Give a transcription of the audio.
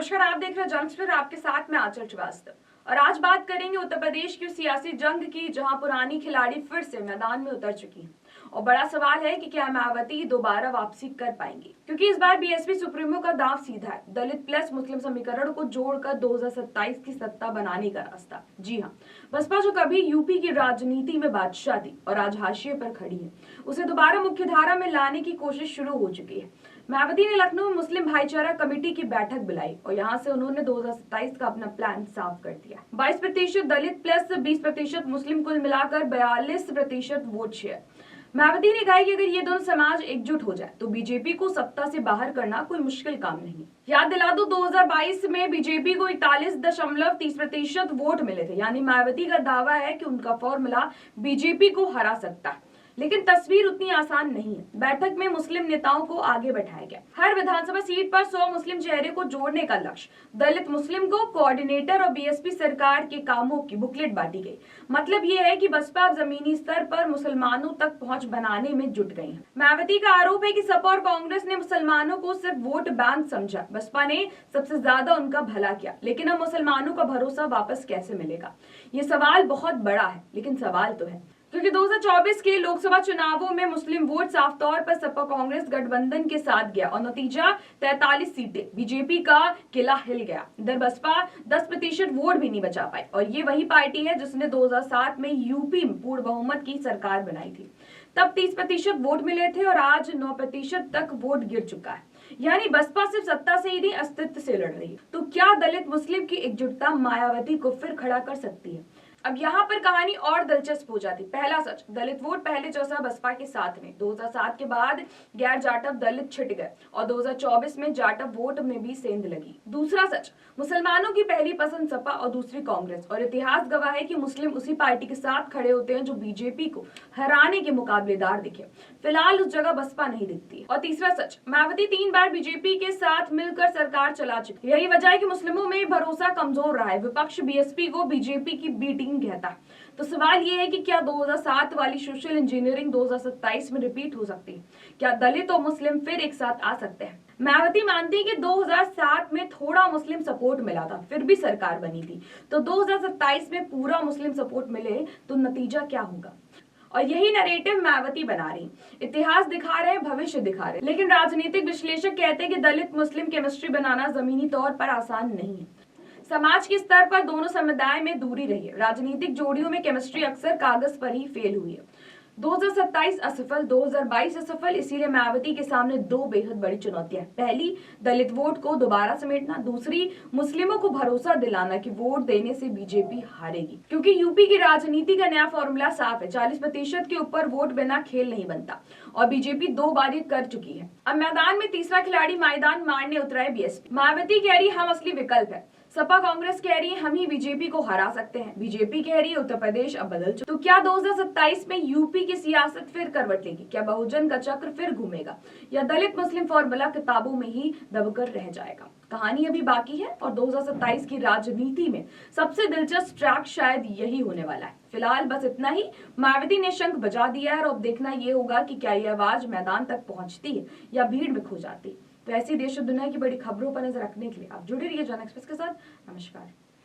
नमस्कार, आप देख रहे हैं जंक्स। आपके साथ में आचल श्रीवास्तव और आज बात करेंगे उत्तर प्रदेश की सियासी जंग की, जहां पुरानी खिलाड़ी फिर से मैदान में उतर चुकी हैं। और बड़ा सवाल है कि क्या मायावती दोबारा वापसी कर पाएंगी, क्योंकि इस बार बीएसपी सुप्रीमो का दांव सीधा है। दलित प्लस मुस्लिम समीकरण को जोड़कर 2027 की सत्ता बनाने का रास्ता। जी हाँ, बसपा जो कभी यूपी की राजनीति में बादशाह थी और आज हाशिए पर खड़ी है, उसे दोबारा मुख्यधारा में लाने की कोशिश शुरू हो चुकी है। मायावती ने लखनऊ मुस्लिम भाईचारा कमेटी की बैठक बुलाई और यहां से उन्होंने 2027 का अपना प्लान साफ कर दिया। 22% दलित प्लस 20% मुस्लिम, कुल मिलाकर 42% वोट शेयर। मायावती ने कहा कि अगर ये दोनों समाज एकजुट हो जाए तो बीजेपी को सत्ता से बाहर करना कोई मुश्किल काम नहीं। याद दिला दो, 2022 में बीजेपी को 41.30% वोट मिले थे। यानी मायावती का दावा है कि उनका फॉर्मूला बीजेपी को हरा सकता है, लेकिन तस्वीर उतनी आसान नहीं है। बैठक में मुस्लिम नेताओं को आगे बैठाया गया। हर विधानसभा सीट पर 100 मुस्लिम चेहरे को जोड़ने का लक्ष्य। दलित मुस्लिम को कोऑर्डिनेटर और बीएसपी सरकार के कामों की बुकलेट बांटी गई। मतलब ये है कि बसपा जमीनी स्तर पर मुसलमानों तक पहुंच बनाने में जुट गई है। मायावती का आरोप है कि सपा और कांग्रेस ने मुसलमानों को सिर्फ वोट बैंक समझा। बसपा ने सबसे ज्यादा उनका भला किया, लेकिन अब मुसलमानों का भरोसा वापस कैसे मिलेगा? ये सवाल बहुत बड़ा है, लेकिन सवाल तो है, क्योंकि 2024 के लोकसभा चुनावों में मुस्लिम वोट साफ तौर पर सपा कांग्रेस गठबंधन के साथ गया और नतीजा 43 सीटें। बीजेपी का किला हिल गया। इधर बसपा 10% वोट भी नहीं बचा पाई और ये वही पार्टी है जिसने 2007 में यूपी में पूर्ण बहुमत की सरकार बनाई थी। तब 30% वोट मिले थे और आज 9% तक वोट गिर चुका है। यानी बसपा सिर्फ सत्ता से ही नहीं, अस्तित्व से लड़ रही है। तो क्या दलित मुस्लिम की एकजुटता मायावती को फिर खड़ा कर सकती है? अब यहाँ पर कहानी और दिलचस्प हो जाती। पहला सच, दलित वोट पहले जैसा बसपा के साथ नहीं। 2007 के बाद गैर जाटव दलित छिट गए और 2024 में जाटव वोट में भी सेंध लगी। दूसरा सच, मुसलमानों की पहली पसंद सपा और दूसरी कांग्रेस, और इतिहास गवाह है कि मुस्लिम उसी पार्टी के साथ खड़े होते हैं जो बीजेपी को हराने के मुकाबलेदार दिखे। फिलहाल उस जगह बसपा नहीं दिखती। और तीसरा सच, मायावती 3 बार बीजेपी के साथ मिलकर सरकार चला चुकी। यही वजह है कि मुस्लिमों में भरोसा कमजोर रहा है। विपक्ष बीएसपी को बीजेपी की बी टीम कहता है। तो सवाल यह है कि क्या 2007 वाली सोशल इंजीनियरिंग 2027 में रिपीट हो सकती है? क्या दलित और मुस्लिम फिर एक साथ आ सकते हैं? मायावती मानती है कि 2007 में थोड़ा मुस्लिम सपोर्ट मिला था, फिर भी सरकार बनी थी। तो 2027 में पूरा मुस्लिम सपोर्ट मिले तो नतीजा क्या होगा? और यही नैरेटिव मायावती बना रही। इतिहास दिखा रहे हैं, भविष्य दिखा रहे हैं, लेकिन राजनीतिक विश्लेषक कहते हैं कि दलित मुस्लिम केमिस्ट्री बनाना जमीनी तौर पर आसान नहीं है। समाज के स्तर पर दोनों समुदाय में दूरी रही है। राजनीतिक जोड़ियों में केमिस्ट्री अक्सर कागज पर ही फेल हुई है। 2027 असफल, 2022 असफल। इसीलिए मायावती के सामने 2 बेहद बड़ी चुनौतियां हैं। पहली, दलित वोट को दोबारा समेटना। दूसरी, मुस्लिमों को भरोसा दिलाना कि वोट देने से बीजेपी हारेगी, क्योंकि यूपी की राजनीति का नया फॉर्मूला साफ है। 40% के ऊपर वोट बिना खेल नहीं बनता और बीजेपी 2 बार ये कर चुकी है। अब मैदान में तीसरा खिलाड़ी मैदान मारने उतरा है बीएसपी। मायावती कह रही हम असली विकल्प है। सपा कांग्रेस कह रही है हम ही बीजेपी को हरा सकते हैं। बीजेपी कह रही है उत्तर प्रदेश अब बदल चुका। तो क्या 2027 में यूपी की सियासत फिर करवट लेगी? क्या बहुजन का चक्र फिर घूमेगा, या दलित मुस्लिम फॉर्मूला किताबों में ही दबकर रह जाएगा? कहानी अभी बाकी है और 2027 की राजनीति में सबसे दिलचस्प ट्रैक शायद यही होने वाला है। फिलहाल बस इतना ही। मायावती ने शंख बजा दिया है और अब देखना यह होगा कि क्या यह आवाज मैदान तक पहुंचती है या भीड़ में खो जाती है। तो ऐसी देश और दुनिया की बड़ी खबरों पर नजर रखने के लिए आप जुड़े रहिए जन एक्सप्रेस के साथ। नमस्कार।